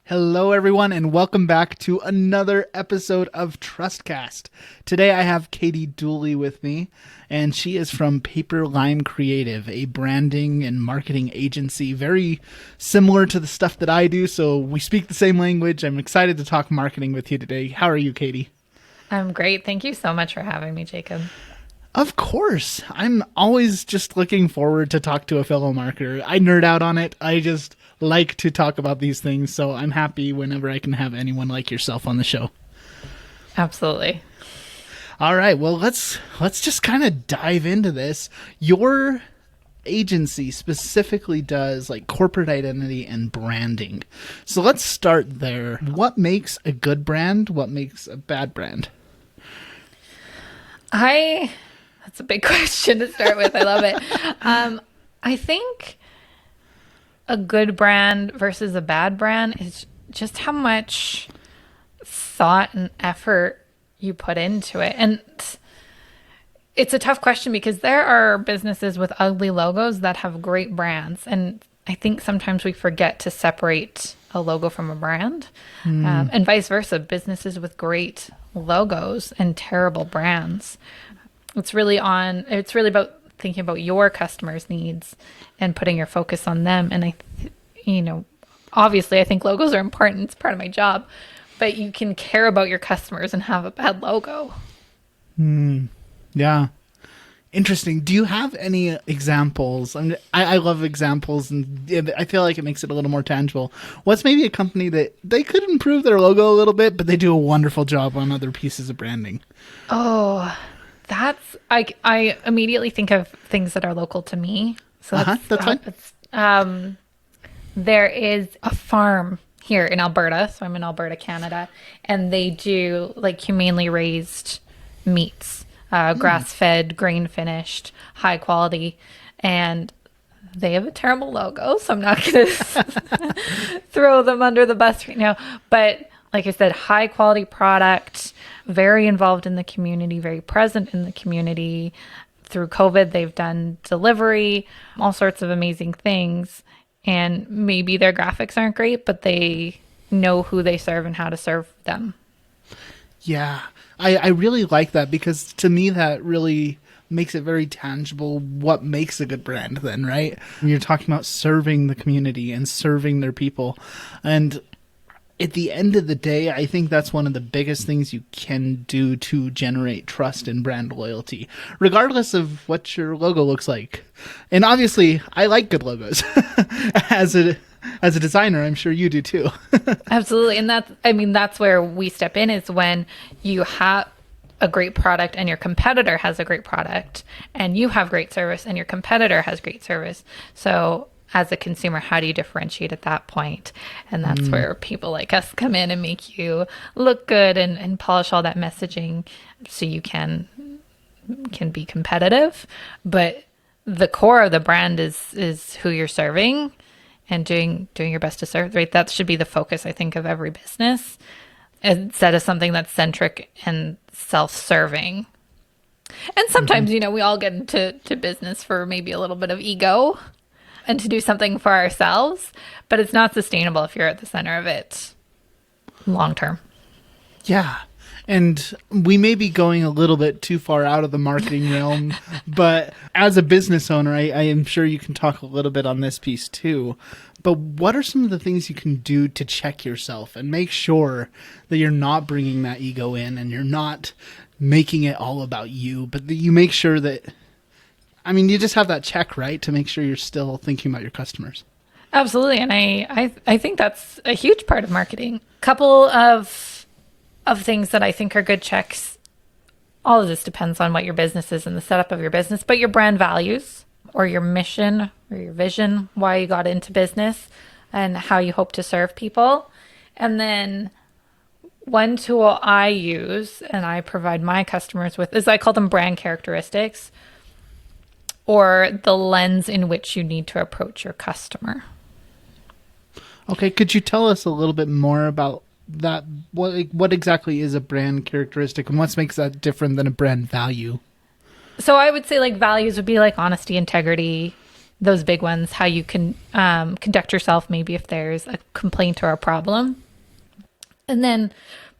Hello, everyone, and welcome back to another episode of Trustcast. Today, I have Katie Dooley with me, and she is from Paper Lime Creative, a branding and marketing agency very similar to the stuff that I do, so we speak the same language. I'm excited to talk marketing with you today. How are you, Katie? I'm great. Thank you so much for having me, Jacob. Of course. I'm always just looking forward to talk to a fellow marketer. I nerd out on it. I just like to talk about these things, so I'm happy whenever I can have anyone like yourself on the show. Absolutely. All right, well, let's just kind of dive into this. Your agency specifically does like corporate identity and branding. So let's start there. What makes a good brand? What makes a bad brand? That's a big question to start with. I love it. I think a good brand versus a bad brand is just how much thought and effort you put into it. And it's a tough question because there are businesses with ugly logos that have great brands. And I think sometimes we forget to separate a logo from a brand, and vice versa, businesses with great logos and terrible brands. It's really about thinking about your customers' needs and putting your focus on them. And obviously I think logos are important. It's part of my job, but you can care about your customers and have a bad logo. Yeah. Interesting. Do you have any examples? I love examples, and I feel like it makes it a little more tangible. What's maybe a company that they could improve their logo a little bit, but they do a wonderful job on other pieces of branding? Oh, I immediately think of things that are local to me. So that's fine. There is a farm here in Alberta. So I'm in Alberta, Canada, and they do like humanely raised meats, grass-fed, grain-finished, high quality, and they have a terrible logo. So I'm not going to throw them under the bus right now. But like I said, high quality product, very involved in the community, very present in the community. Through COVID, they've done delivery, all sorts of amazing things. And maybe their graphics aren't great, but they know who they serve and how to serve them. Yeah, I really like that because to me that really makes it very tangible what makes a good brand then, right? You're talking about serving the community and serving their people. And at the end of the day, I think that's one of the biggest things you can do to generate trust and brand loyalty, regardless of what your logo looks like. And obviously, I like good logos. As a designer, I'm sure you do too. Absolutely. And that's where we step in, is when you have a great product and your competitor has a great product, and you have great service and your competitor has great service. So as a consumer, how do you differentiate at that point? And that's where people like us come in and make you look good and polish all that messaging so you can be competitive. But the core of the brand is who you're serving and doing your best to serve, right? That should be the focus, I think, of every business, instead of something that's centric and self-serving. And sometimes, we all get into business for maybe a little bit of ego and to do something for ourselves, but it's not sustainable if you're at the center of it long term. Yeah. And we may be going a little bit too far out of the marketing realm, but as a business owner, I am sure you can talk a little bit on this piece too. But what are some of the things you can do to check yourself and make sure that you're not bringing that ego in and you're not making it all about you, but that you make sure that, you just have that check, right, to make sure you're still thinking about your customers. Absolutely. And I think that's a huge part of marketing. Couple of things that I think are good checks. All of this depends on what your business is and the setup of your business, but your brand values or your mission or your vision, why you got into business and how you hope to serve people. And then one tool I use and I provide my customers with is, I call them brand characteristics, or the lens in which you need to approach your customer. Okay, could you tell us a little bit more about that? What exactly is a brand characteristic, and what makes that different than a brand value? So I would say like values would be like honesty, integrity, those big ones, how you can conduct yourself, maybe if there's a complaint or a problem. And then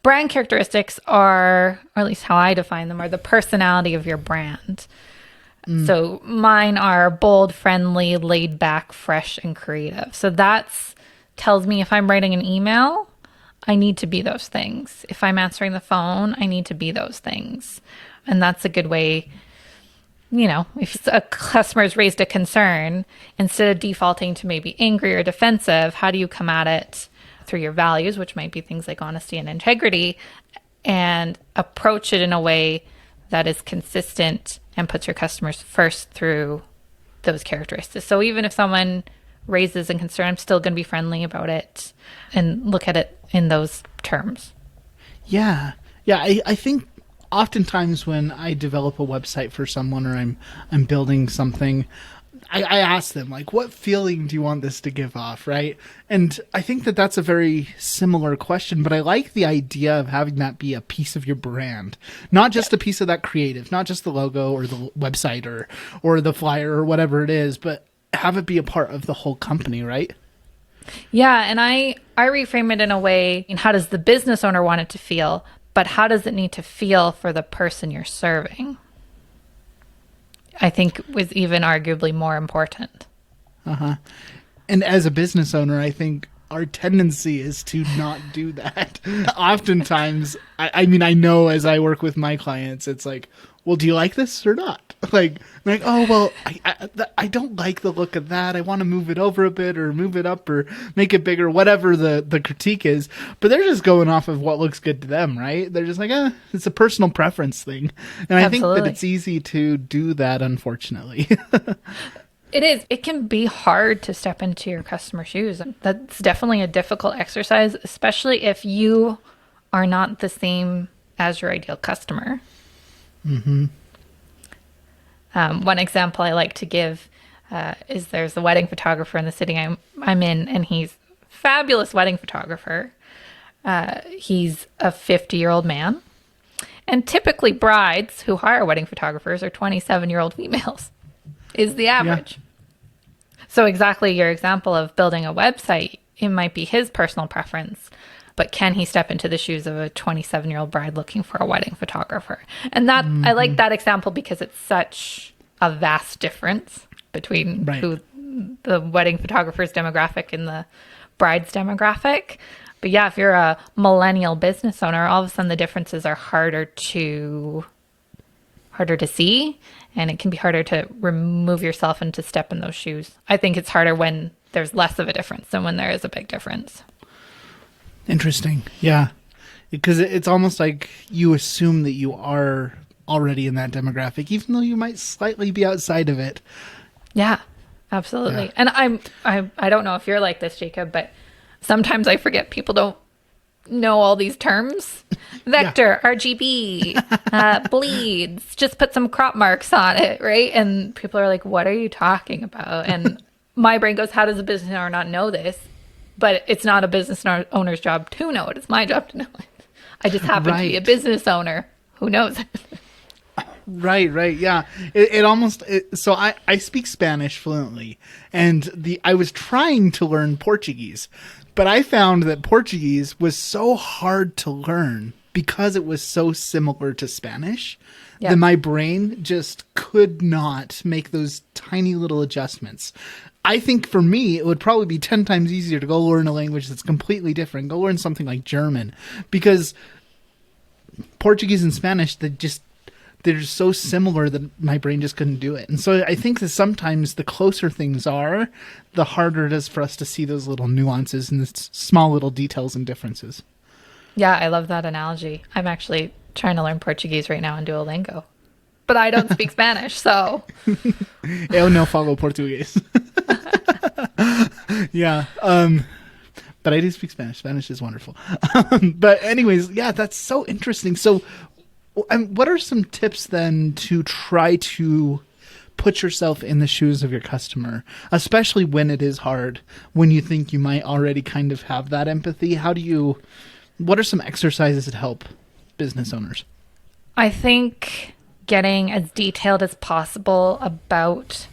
brand characteristics are, or at least how I define them, are the personality of your brand. So mine are bold, friendly, laid back, fresh, and creative. So that's tells me if I'm writing an email, I need to be those things. If I'm answering the phone, I need to be those things. And that's a good way, if a customer's raised a concern, instead of defaulting to maybe angry or defensive, how do you come at it through your values, which might be things like honesty and integrity, and approach it in a way that is consistent and puts your customers first through those characteristics. So even if someone raises a concern, I'm still going to be friendly about it and look at it in those terms. Yeah. I think oftentimes when I develop a website for someone or I'm building something, I ask them, like, what feeling do you want this to give off, right? And I think that that's a very similar question, but I like the idea of having that be a piece of your brand, not just a piece of that creative, not just the logo or the website or the flyer or whatever it is, but have it be a part of the whole company, right? Yeah, and I reframe it in a way, how does the business owner want it to feel, but how does it need to feel for the person you're serving? I think was even arguably more important. And as a business owner, I think our tendency is to not do that. Oftentimes, I mean, I know as I work with my clients, it's like, well, do you like this or not? Like, oh, well, I don't like the look of that. I want to move it over a bit or move it up or make it bigger, whatever the critique is. But they're just going off of what looks good to them, right? They're just like, it's a personal preference thing. And I think that it's easy to do that, unfortunately. It is. It can be hard to step into your customer's shoes. That's definitely a difficult exercise, especially if you are not the same as your ideal customer. Mm-hmm. One example I like to give is there's a wedding photographer in the city I'm in, and he's a fabulous wedding photographer. He's a 50-year-old man. And typically brides who hire wedding photographers are 27-year-old females is the average. Yeah. So exactly your example of building a website, it might be his personal preference, but can he step into the shoes of a 27-year-old bride looking for a wedding photographer? And that I like that example because it's such a vast difference between who the wedding photographer's demographic and the bride's demographic. But yeah, if you're a millennial business owner, all of a sudden the differences are harder to see, and it can be harder to remove yourself and to step in those shoes. I think it's harder when there's less of a difference than when there is a big difference. Interesting. Yeah. Because it's almost like you assume that you are already in that demographic, even though you might slightly be outside of it. Yeah, absolutely. Yeah. And I don't know if you're like this, Jacob, but sometimes I forget people don't know all these terms. Vector, RGB, bleeds, just put some crop marks on it, right? And people are like, what are you talking about? And my brain goes, how does a business owner not know this? But it's not a business owner's job to know it. It's my job to know it. I just happen to be a business owner who knows it. Right. Yeah. It almost, so I speak Spanish fluently, and I was trying to learn Portuguese, but I found that Portuguese was so hard to learn because it was so similar to Spanish that my brain just could not make those tiny little adjustments. I think for me, it would probably be 10 times easier to go learn a language that's completely different. Go learn something like German, because Portuguese and Spanish, they're just so similar that my brain just couldn't do it. And so I think that sometimes the closer things are, the harder it is for us to see those little nuances and the small little details and differences. Yeah, I love that analogy. I'm actually trying to learn Portuguese right now on Duolingo, but I don't speak Spanish, so. Eu não falo português. Yeah. But I do speak Spanish. Spanish is wonderful. But anyways, yeah, that's so interesting. So what are some tips then to try to put yourself in the shoes of your customer, especially when it is hard, when you think you might already kind of have that empathy? What are some exercises that help business owners? I think getting as detailed as possible about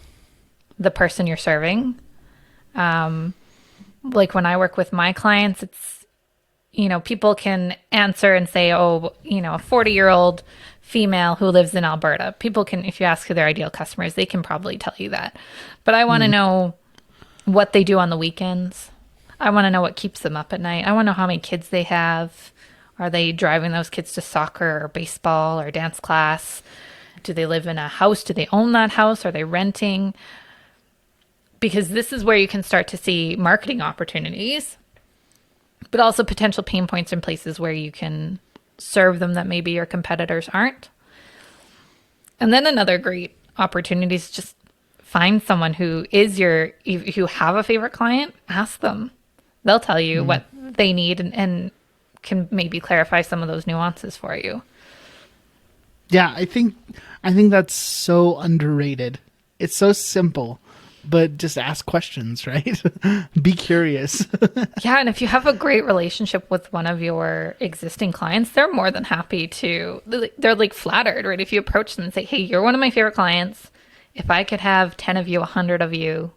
the person you're serving. Like when I work with my clients, it's, people can answer and say, oh, a 40-year-old female who lives in Alberta. People can, if you ask who their ideal customer is, they can probably tell you that. But I want to know what they do on the weekends. I want to know what keeps them up at night. I want to know how many kids they have. Are they driving those kids to soccer or baseball or dance class? Do they live in a house? Do they own that house? Are they renting? Because this is where you can start to see marketing opportunities, but also potential pain points in places where you can serve them that maybe your competitors aren't. And then another great opportunity is just find someone who is if you have a favorite client, ask them. They'll tell you what they need and can maybe clarify some of those nuances for you. Yeah, I think that's so underrated. It's so simple, but just ask questions, right? Be curious. Yeah, and if you have a great relationship with one of your existing clients, they're more than happy to, they're like flattered, right? If you approach them and say, hey, you're one of my favorite clients. If I could have 10 of you, 100 of you,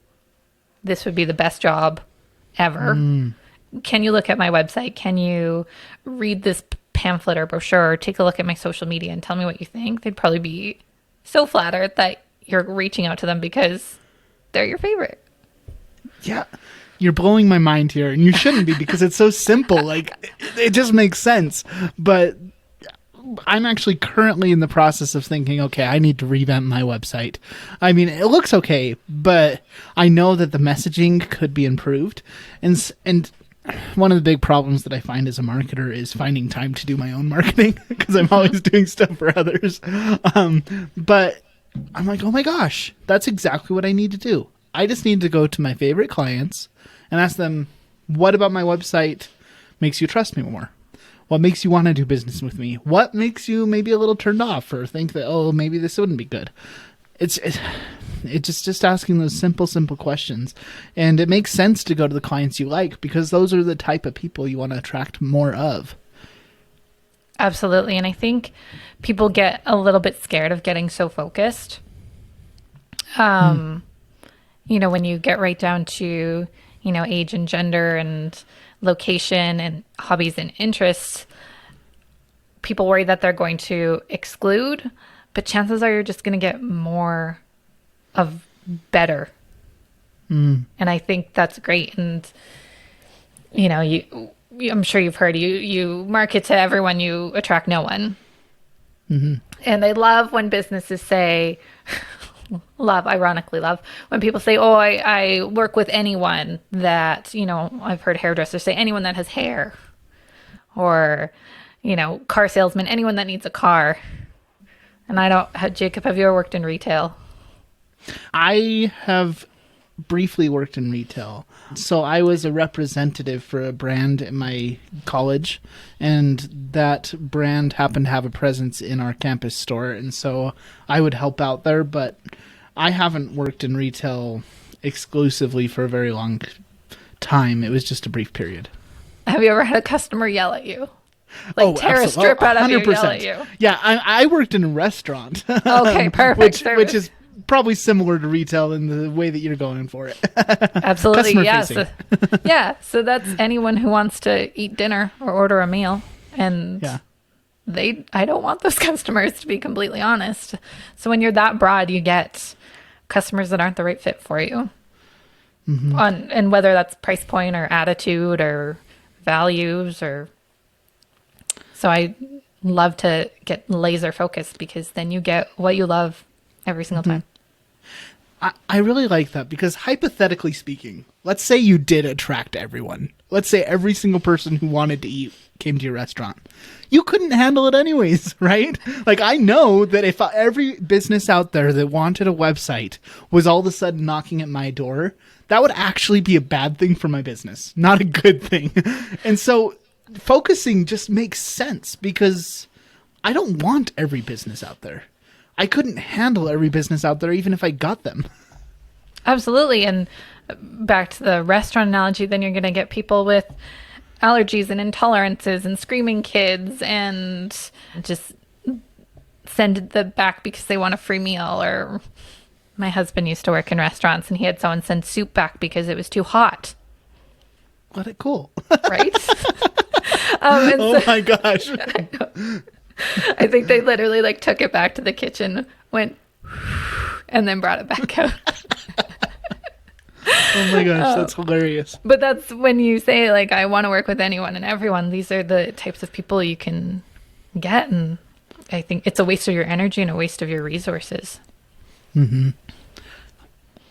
this would be the best job ever. Can you look at my website? Can you read this pamphlet or brochure, or take a look at my social media and tell me what you think? They'd probably be so flattered that you're reaching out to them because they're your favorite. Yeah. You're blowing my mind here, and you shouldn't be because it's so simple. Like, it just makes sense. But I'm actually currently in the process of thinking, okay, I need to revamp my website. I mean, it looks okay, but I know that the messaging could be improved. And one of the big problems that I find as a marketer is finding time to do my own marketing because I'm always doing stuff for others. But I'm like, oh my gosh, that's exactly what I need to do. I just need to go to my favorite clients and ask them, what about my website makes you trust me more? What makes you want to do business with me? What makes you maybe a little turned off or think that, oh, maybe this wouldn't be good? It's just asking those simple questions. And it makes sense to go to the clients you like because those are the type of people you want to attract more of. Absolutely. And I think people get a little bit scared of getting so focused. When you get right down to, age and gender and location and hobbies and interests, people worry that they're going to exclude, but chances are you're just going to get more of better. And I think that's great. And, I'm sure you've heard you market to everyone, you attract no one. And I love when businesses say, ironically love when people say, oh, I work with anyone that, I've heard hairdressers say anyone that has hair, or, car salesman, anyone that needs a car. And Jacob, have you ever worked in retail? I have briefly worked in retail. So I was a representative for a brand in my college, and that brand happened to have a presence in our campus store. And so I would help out there, but I haven't worked in retail exclusively for a very long time. It was just a brief period. Have you ever had a customer yell at you? Like tear a strip out of you, yell at you? Yeah, I worked in a restaurant. Okay, perfect. which is probably similar to retail in the way that you're going for it. Absolutely, yes. Yeah, so that's anyone who wants to eat dinner or order a meal. And I don't want those customers, to be completely honest. So when you're that broad, you get customers that aren't the right fit for you. And whether that's price point or attitude or values or... So I love to get laser focused because then you get what you love every single time. I really like that because hypothetically speaking, let's say you did attract everyone. Let's say every single person who wanted to eat came to your restaurant. You couldn't handle it anyways, right? Like, I know that if every business out there that wanted a website was all of a sudden knocking at my door, that would actually be a bad thing for my business, not a good thing. And so focusing just makes sense because I don't want every business out there. I couldn't handle every business out there even if I got them. Absolutely. And back to the restaurant analogy, then you're going to get people with allergies and intolerances and screaming kids and just send the back because they want a free meal or My husband used to work in restaurants, and he had someone send soup back because it was too hot. What a cool. Right? Oh my gosh. I think they literally like took it back to the kitchen, went, and then brought it back out. Oh my gosh, that's hilarious. But that's when you say, like, I want to work with anyone and everyone. These are the types of people you can get. And I think it's a waste of your energy and a waste of your resources. Mm-hmm.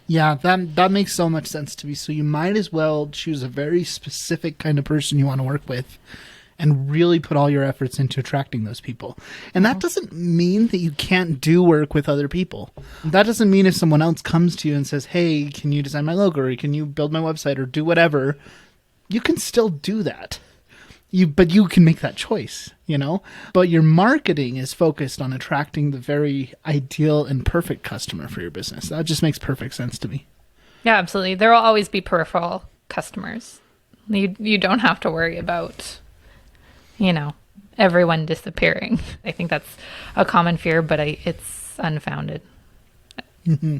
Yeah, that makes so much sense to me. So you might as well choose a very specific kind of person you want to work with and really put all your efforts into attracting those people. And that doesn't mean that you can't do work with other people. That doesn't mean if someone else comes to you and says, hey, can you design my logo, or can you build my website, or do whatever, you can still do that. But you can make that choice, you know? But your marketing is focused on attracting the very ideal and perfect customer for your business. That just makes perfect sense to me. Yeah, absolutely. There will always be peripheral customers. You don't have to worry about, everyone disappearing. I think that's a common fear, but it's unfounded. Mm-hmm.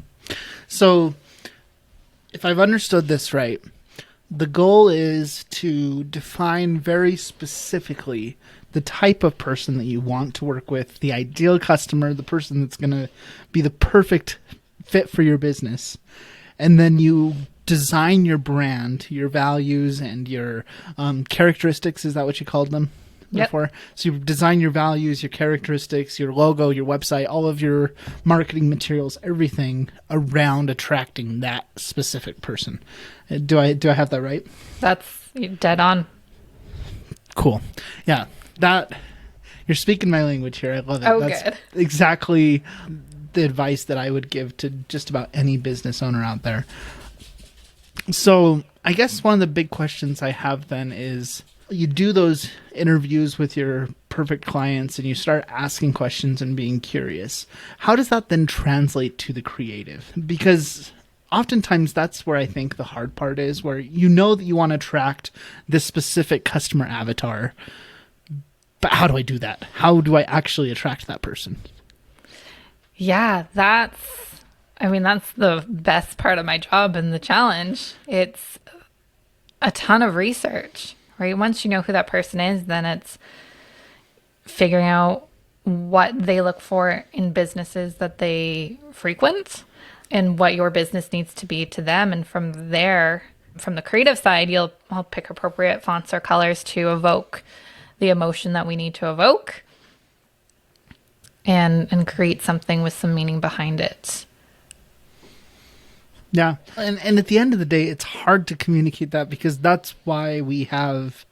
So if I've understood this right, the goal is to define very specifically the type of person that you want to work with, the ideal customer, the person that's going to be the perfect fit for your business. And then you design your brand, your values, and your characteristics. Is that what you called them before? Yep. So you design your values, your characteristics, your logo, your website, all of your marketing materials, everything around attracting that specific person. Do I have that right? That's dead on. Cool. Yeah, you're speaking my language here. I love it. Oh, That's good. Exactly the advice that I would give to just about any business owner out there. So I guess one of the big questions I have then is, you do those interviews with your perfect clients and you start asking questions and being curious. How does that then translate to the creative? Because oftentimes that's where I think the hard part is, where you know that you want to attract this specific customer avatar, but how do I do that? How do I actually attract that person? Yeah, that's the best part of my job and the challenge. It's a ton of research, right? Once you know who that person is, then it's figuring out what they look for in businesses that they frequent and what your business needs to be to them. And from there, from the creative side, I'll pick appropriate fonts or colors to evoke the emotion that we need to evoke and create something with some meaning behind it. Yeah. And at the end of the day, it's hard to communicate that, because that's why we have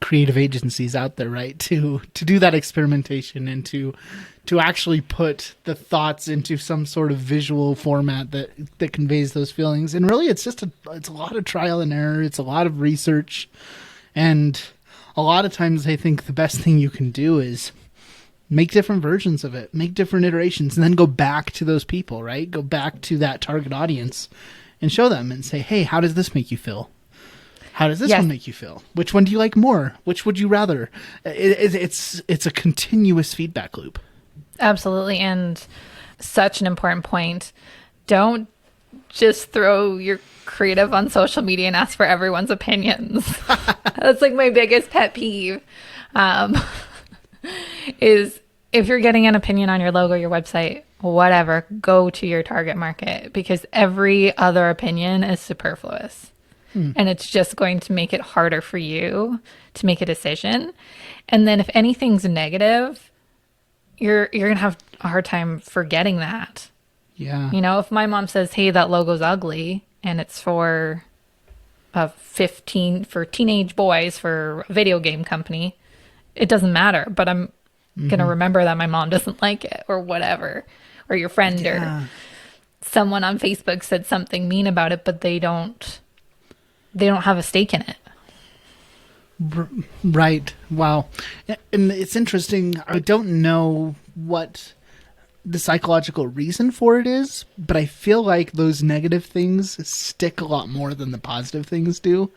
creative agencies out there, right? To do that experimentation and to actually put the thoughts into some sort of visual format that conveys those feelings. And really, it's a lot of trial and error. It's a lot of research. And a lot of times I think the best thing you can do is make different versions of it, make different iterations, and then go back to those people, right? Go back to that target audience and show them and say, hey, how does this make you feel? How does this one make you feel? Which one do you like more? Which would you rather? It's a continuous feedback loop. Absolutely. And such an important point. Don't just throw your creative on social media and ask for everyone's opinions. That's like my biggest pet peeve. Is if you're getting an opinion on your logo, your website, whatever, go to your target market, because every other opinion is superfluous. And it's just going to make it harder for you to make a decision. And then if anything's negative, you're going to have a hard time forgetting that. Yeah. If my mom says, hey, that logo's ugly, and it's for teenage boys for a video game company, it doesn't matter, but I'm going to remember that my mom doesn't like it, or whatever, or your friend or someone on Facebook said something mean about it, but they don't have a stake in it. Right. Wow. And it's interesting. I don't know what the psychological reason for it is, but I feel like those negative things stick a lot more than the positive things do.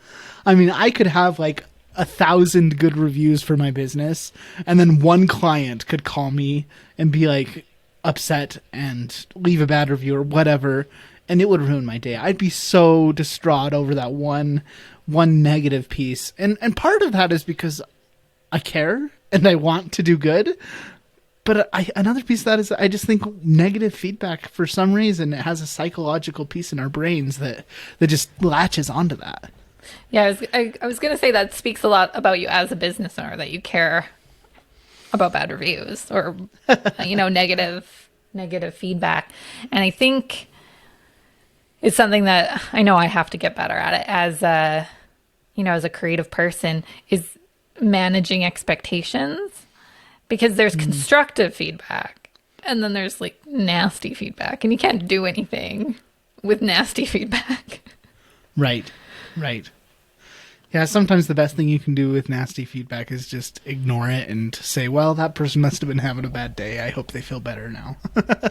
I mean, I could have like 1,000 good reviews for my business, and then one client could call me and be like, upset and leave a bad review or whatever, and it would ruin my day. I'd be so distraught over that one negative piece. And part of that is because I care and I want to do good. But another piece of that is I just think negative feedback, for some reason, it has a psychological piece in our brains that just latches onto that. Yeah, I was going to say that speaks a lot about you as a business owner, that you care about bad reviews or, negative feedback. And I think it's something that I know I have to get better at it as a creative person, is managing expectations, because there's constructive feedback and then there's like nasty feedback, and you can't do anything with nasty feedback. Right. Yeah, sometimes the best thing you can do with nasty feedback is just ignore it and say, well, that person must have been having a bad day. I hope they feel better now.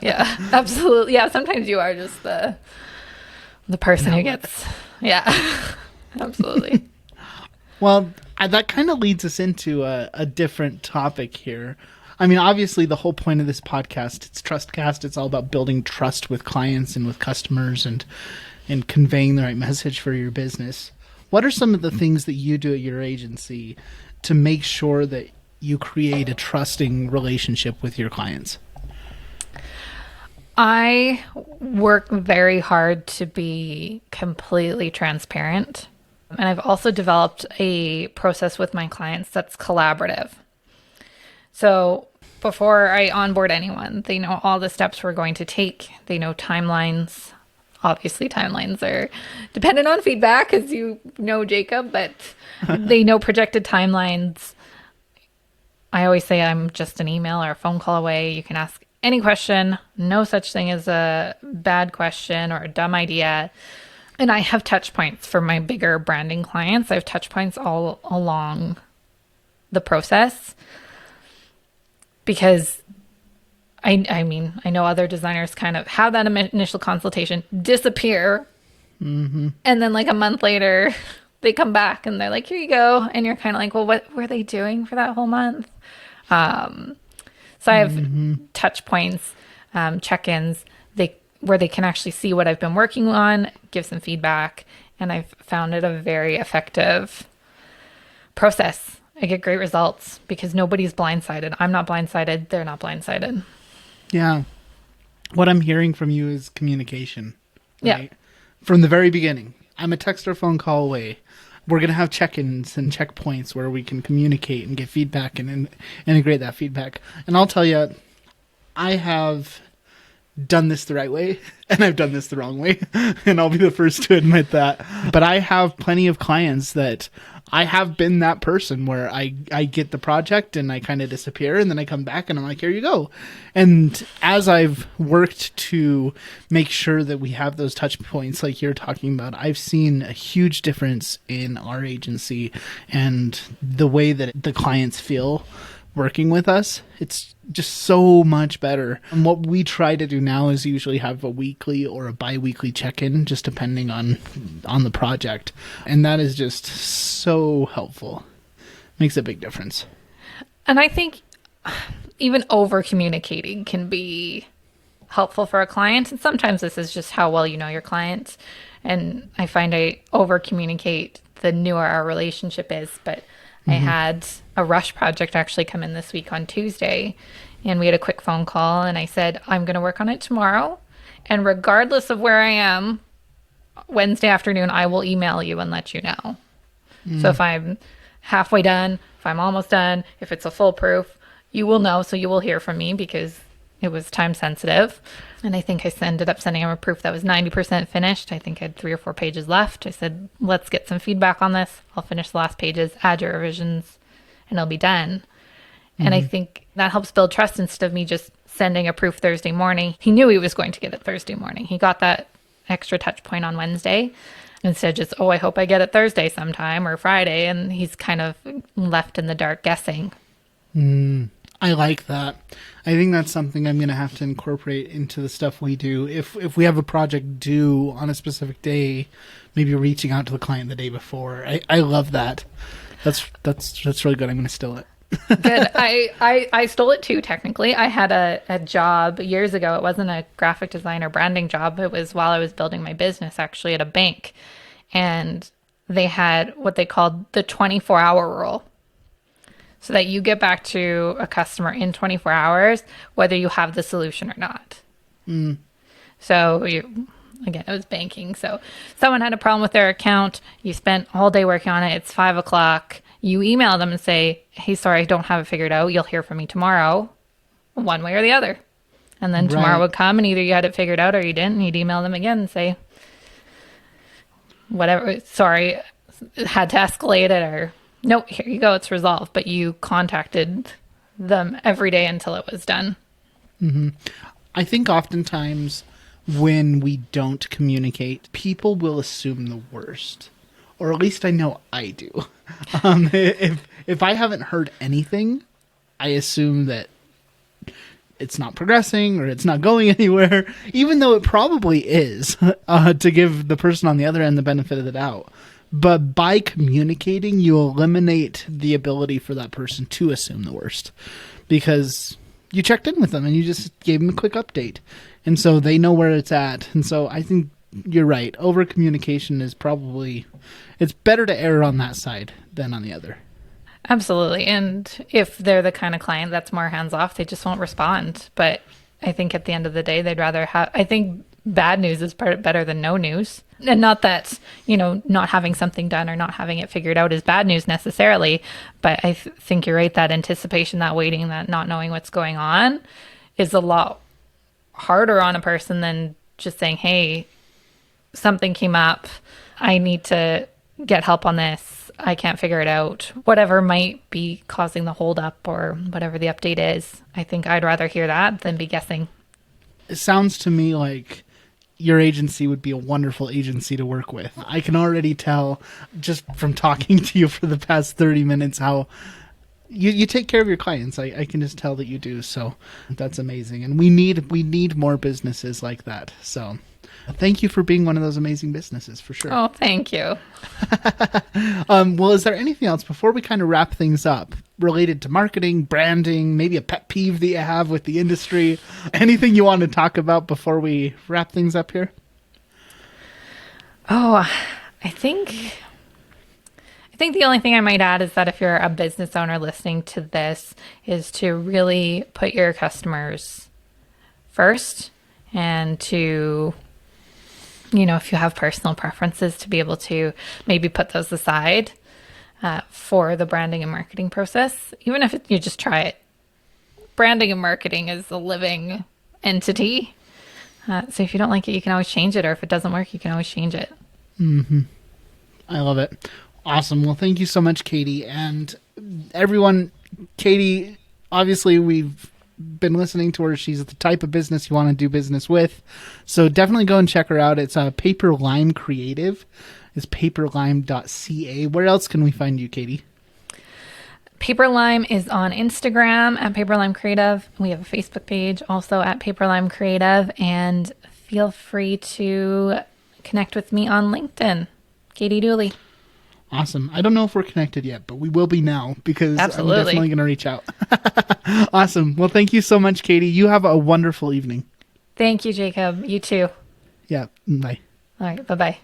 Yeah, absolutely. Yeah, sometimes you are just the person who gets... Yeah, absolutely. Well, that kind of leads us into a different topic here. I mean, obviously, the whole point of this podcast, it's Trustcast. It's all about building trust with clients and with customers and conveying the right message for your business. What are some of the things that you do at your agency to make sure that you create a trusting relationship with your clients? I work very hard to be completely transparent. And I've also developed a process with my clients that's collaborative. So before I onboard anyone, they know all the steps we're going to take. They know timelines. Obviously, timelines are dependent on feedback, as you know, Jacob, but they know projected timelines. I always say I'm just an email or a phone call away. You can ask any question. No such thing as a bad question or a dumb idea. And I have touch points for my bigger branding clients. I have touch points all along the process, because I mean, I know other designers kind of have that initial consultation, disappear, and then like a month later, they come back and they're like, here you go. And you're kind of like, well, what were they doing for that whole month? So I have touch points, check-ins, where they can actually see what I've been working on, give some feedback, and I've found it a very effective process. I get great results because nobody's blindsided. I'm not blindsided. They're not blindsided. Yeah. What I'm hearing from you is communication. Right? Yeah. From the very beginning. I'm a text or phone call away. We're going to have check-ins and checkpoints where we can communicate and get feedback and integrate that feedback. And I'll tell you, I have done this the right way and I've done this the wrong way. And I'll be the first to admit that. But I have plenty of clients that I have been that person where I get the project and I kind of disappear, and then I come back and I'm like, here you go. And as I've worked to make sure that we have those touch points like you're talking about, I've seen a huge difference in our agency and the way that the clients feel working with us. It's just so much better. And what we try to do now is usually have a weekly or a bi-weekly check-in, just depending on the project. And that is just so helpful. Makes a big difference. And I think even over communicating can be helpful for a client. And sometimes this is just how well you know your client. And I find I over communicate the newer our relationship is, but I had a rush project actually come in this week on Tuesday, and we had a quick phone call, and I said, I'm going to work on it tomorrow. And regardless of where I am, Wednesday afternoon, I will email you and let you know. So if I'm halfway done, if I'm almost done, if it's a full proof, you will know. So you will hear from me because it was time sensitive. And I think I ended up sending him a proof that was 90% finished. I think I had 3 or 4 pages left. I said, let's get some feedback on this. I'll finish the last pages, add your revisions, and it'll be done. And I think that helps build trust instead of me just sending a proof Thursday morning. He knew he was going to get it Thursday morning. He got that extra touch point on Wednesday instead of just, I hope I get it Thursday sometime or Friday. And he's kind of left in the dark guessing. I like that. I think that's something I'm going to have to incorporate into the stuff we do. If we have a project due on a specific day, maybe reaching out to the client the day before. I love that. That's really good. I'm going to steal it. Good. I stole it too, technically. I had a job years ago. It wasn't a graphic design or branding job. It was while I was building my business, actually, at a bank. And they had what they called the 24-hour rule. So that you get back to a customer in 24 hours, whether you have the solution or not. So again, it was banking. So someone had a problem with their account. You spent all day working on it. It's 5 o'clock. You email them and say, hey, sorry, I don't have it figured out. You'll hear from me tomorrow, one way or the other. And then tomorrow Right. would come and either you had it figured out or you didn't. And you'd email them again and say, whatever, sorry, had to escalate it, or nope, here you go, it's resolved. But you contacted them every day until it was done. I think oftentimes when we don't communicate, people will assume the worst. Or at least I know I do. If I haven't heard anything, I assume that it's not progressing or it's not going anywhere, even though it probably is, to give the person on the other end the benefit of the doubt. But by communicating, you eliminate the ability for that person to assume the worst, because you checked in with them and you just gave them a quick update. And so they know where it's at. And so I think you're right. Over communication is probably, it's better to err on that side than on the other. Absolutely. And if they're the kind of client that's more hands off, they just won't respond. But I think at the end of the day, they'd rather have, I think bad news is better than no news. And not that, not having something done or not having it figured out is bad news necessarily. But I think you're right. That anticipation, that waiting, that not knowing what's going on is a lot harder on a person than just saying, hey, something came up. I need to get help on this. I can't figure it out. Whatever might be causing the holdup or whatever the update is. I think I'd rather hear that than be guessing. It sounds to me like your agency would be a wonderful agency to work with. I can already tell just from talking to you for the past 30 minutes how you take care of your clients. I can just tell that you do. So that's amazing. And we need more businesses like that. So thank you for being one of those amazing businesses, for sure. Oh, thank you. Well, is there anything else before we kind of wrap things up related to marketing, branding, maybe a pet peeve that you have with the industry? Anything you want to talk about before we wrap things up here? Oh, I think the only thing I might add is that if you're a business owner listening to this, is to really put your customers first, and to, if you have personal preferences, to be able to maybe put those aside for the branding and marketing process, even if you just try it. Branding and marketing is a living entity. So if you don't like it, you can always change it. Or if it doesn't work, you can always change it. I love it. Awesome. Well, thank you so much, Katie. And everyone, Katie, obviously we've been listening to her. She's the type of business you want to do business with. So definitely go and check her out. It's Paper Lime Creative. It's paperlime.ca. Where else can we find you, Katie? Paper Lime is on Instagram at Paper Lime Creative. We have a Facebook page also at Paper Lime Creative. And feel free to connect with me on LinkedIn. Katie Dooley. Awesome. I don't know if we're connected yet, but we will be now, because Absolutely. I'm definitely going to reach out. Awesome. Well, thank you so much, Katie. You have a wonderful evening. Thank you, Jacob. You too. Yeah. Bye. All right. Bye-bye.